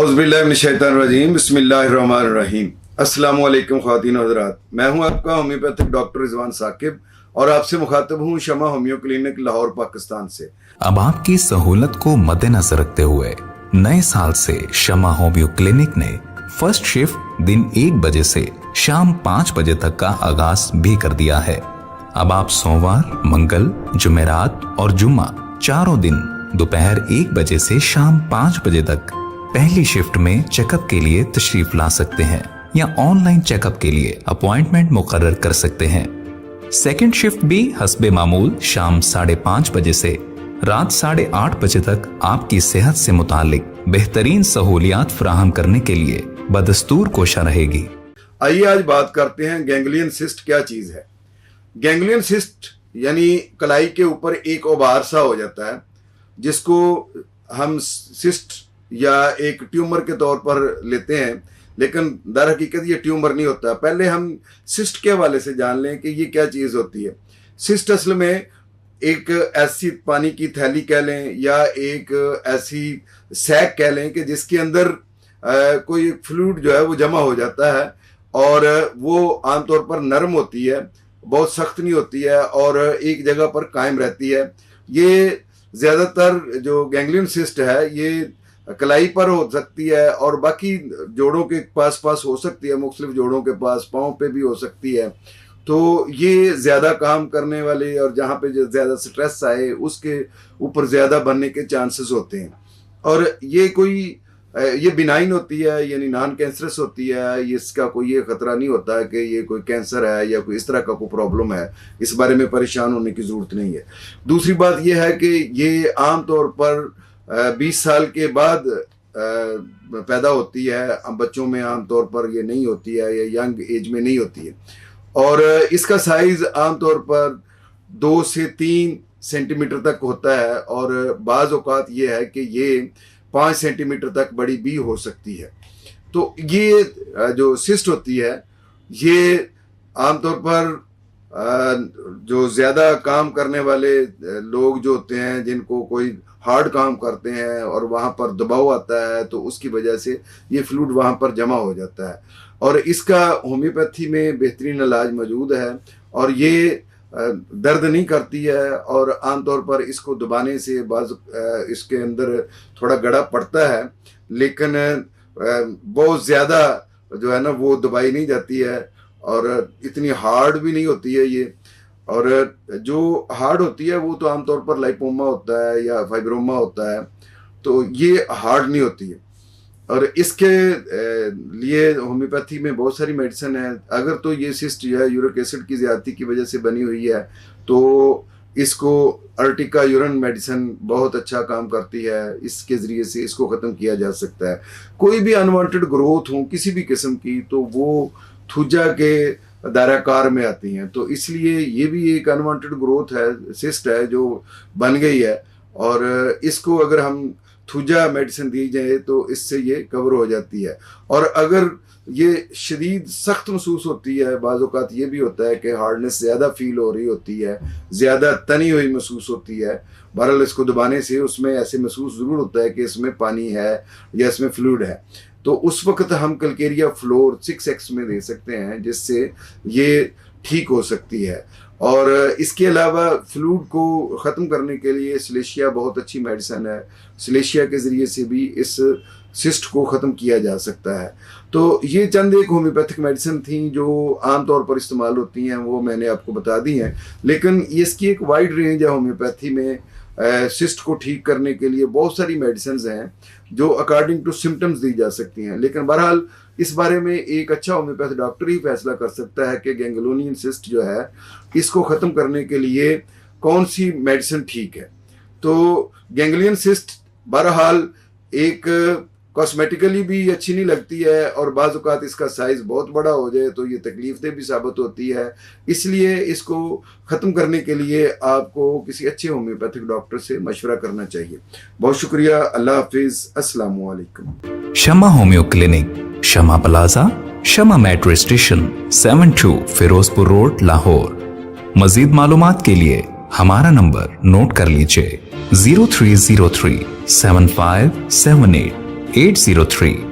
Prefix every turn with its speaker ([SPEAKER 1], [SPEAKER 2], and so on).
[SPEAKER 1] औज़ुबिल्लाहिमिनश्शैतानिर्रजीम बिस्मिल्लाहिर्रहमानिर्रहीम। अस्सलामु अलैकुम ख़वातीन और हज़रात, मैं हूं आपका होम्योपैथिक डॉक्टर रिजवान साकिब और आपसे मुखातब हूं शमा होम्यो क्लिनिक लाहौर पाकिस्तान से।
[SPEAKER 2] अब आपकी सहूलत को मद्देनजर रखते हुए नए साल से शमा होम्यो क्लिनिक ने फर्स्ट शिफ्ट दिन 1 बजे से शाम 5 बजे तक का आगाज भी कर दिया है। अब आप सोमवार, मंगल, जुमेरात और जुम्मा चारों दिन दोपहर 1 बजे से शाम 5 बजे तक पहली शिफ्ट में चेकअप के लिए तशरीफ ला सकते हैं या ऑनलाइन चेकअप के लिए अपॉइंटमेंट मुकर्रर कर सकते हैं। सेकंड शिफ्ट भी हस्बे मामूल शाम 5:30 बजे से रात 8:30 बजे तक आपकी सेहत से मुतालिक बेहतरीन सहूलियात फराहम करने के लिए बदस्तूर कोशा रहेगी।
[SPEAKER 1] आइए आज बात करते हैं गैंग्लियन सिस्ट क्या चीज है। गैंग्लियन सिस्ट यानी कलाई के ऊपर एक उभार सा हो जाता है, जिसको हम सिस्ट या एक ट्यूमर के तौर पर लेते हैं, लेकिन दर हकीकत ये ट्यूमर नहीं होता। पहले हम सिस्ट के हवाले से जान लें कि ये क्या चीज़ होती है। सिस्ट असल में एक ऐसी पानी की थैली कह लें या एक ऐसी सैक कह लें कि जिसके अंदर कोई फ्लूइड जो है वो जमा हो जाता है और वो आमतौर पर नरम होती है, बहुत सख्त नहीं होती है और एक जगह पर कायम रहती है। ये ज़्यादातर जो गैंग्लियन सिस्ट है ये कलाई पर हो सकती है और बाकी जोड़ों के पास हो सकती है, मुख्तलिफ जोड़ों के पास, पाँव पे भी हो सकती है। तो ये ज़्यादा काम करने वाले और जहाँ पे जो ज़्यादा स्ट्रेस आए उसके ऊपर ज़्यादा बनने के चांसेस होते हैं। और ये बिनाइन होती है यानी नॉन कैंसरस होती है, इसका कोई ये ख़तरा नहीं होता है कि ये कोई कैंसर है या कोई इस तरह का कोई प्रॉब्लम है। इस बारे में परेशान होने की ज़रूरत नहीं है। दूसरी बात यह है कि ये आम तौर पर 20 साल के बाद पैदा होती है। बच्चों में आमतौर पर ये नहीं होती है या यंग एज में नहीं होती है और इसका साइज़ आमतौर पर 2 से 3 सेंटीमीटर तक होता है और बाज़ औक़ात ये है कि ये 5 सेंटीमीटर तक बड़ी भी हो सकती है। तो ये जो सिस्ट होती है ये आमतौर पर जो ज़्यादा काम करने वाले लोग जो होते हैं, जिनको कोई हार्ड काम करते हैं और वहाँ पर दबाव आता है, तो उसकी वजह से ये फ्लूइड वहाँ पर जमा हो जाता है और इसका होम्योपैथी में बेहतरीन इलाज मौजूद है और ये दर्द नहीं करती है और आमतौर पर इसको दबाने से बाज़ इसके अंदर थोड़ा गड़ा पड़ता है, लेकिन बहुत ज़्यादा जो है ना वो दबाई नहीं जाती है और इतनी हार्ड भी नहीं होती है ये। और जो हार्ड होती है वो तो आमतौर पर लाइपोमा होता है या फाइब्रोमा होता है, तो ये हार्ड नहीं होती है। और इसके लिए होम्योपैथी में बहुत सारी मेडिसिन है। अगर तो ये सिस्ट जो है यूरिक एसिड की ज़्यादती की वजह से बनी हुई है तो इसको अर्टिका यूरिन मेडिसिन बहुत अच्छा काम करती है, इसके ज़रिए से इसको ख़त्म किया जा सकता है। कोई भी अनवांटेड ग्रोथ हो किसी भी किस्म की तो वो थूजा के दायराकार में आती हैं, तो इसलिए ये भी एक अनवांटेड ग्रोथ है, सिस्ट है जो बन गई है और इसको अगर हम थूजा मेडिसिन दी जाए तो इससे ये कवर हो जाती है। और अगर ये शदीद सख्त महसूस होती है, बाज़ औक़ात ये भी होता है कि हार्डनेस ज़्यादा फील हो रही होती है, ज़्यादा तनी हुई महसूस होती है, बहरहाल इसको दबाने से उसमें ऐसे महसूस ज़रूर होता है कि इसमें पानी है या इसमें फ्लूइड है, तो उस वक्त हम कलकेरिया फ्लोर 6x में दे सकते हैं जिससे ये ठीक हो सकती है। और इसके अलावा फ्लूइड को ख़त्म करने के लिए सिलेशिया बहुत अच्छी मेडिसिन है, सिलेशिया के ज़रिए से भी इस सिस्ट को ख़त्म किया जा सकता है। तो ये चंद एक होम्योपैथिक मेडिसिन थी जो आम तौर पर इस्तेमाल होती हैं, वो मैंने आपको बता दी हैं, लेकिन इसकी एक वाइड रेंज है होम्योपैथी में। सिस्ट को ठीक करने के लिए बहुत सारी मेडिसिन हैं जो अकॉर्डिंग टू सिम्टम्स दी जा सकती हैं, लेकिन बहरहाल इस बारे में एक अच्छा होम्योपैथ डॉक्टर ही फैसला कर सकता है कि गैंग्लियन सिस्ट जो है इसको ख़त्म करने के लिए कौन सी मेडिसिन ठीक है। तो गैंग्लियन सिस्ट बहरहाल एक कॉस्मेटिकली भी अच्छी नहीं लगती है और बाज़ औक़ात इसका साइज़ बहुत बड़ा हो जाए तो ये तकलीफ़देह भी साबित होती है। इसलिए इसको ख़त्म करने के लिए आपको किसी अच्छे होम्योपैथिक डॉक्टर से मशवरा करना चाहिए। बहुत शुक्रिया, अल्लाह हाफिज़, अस्सलामु अलैकुम।
[SPEAKER 2] Shama homeo clinic, Shama plaza, Shama metro station, 72 Ferozepur road, Lahore. मज़ीद मालूमात के लिए हमारा नंबर नोट कर लीजिए 0303 7578 803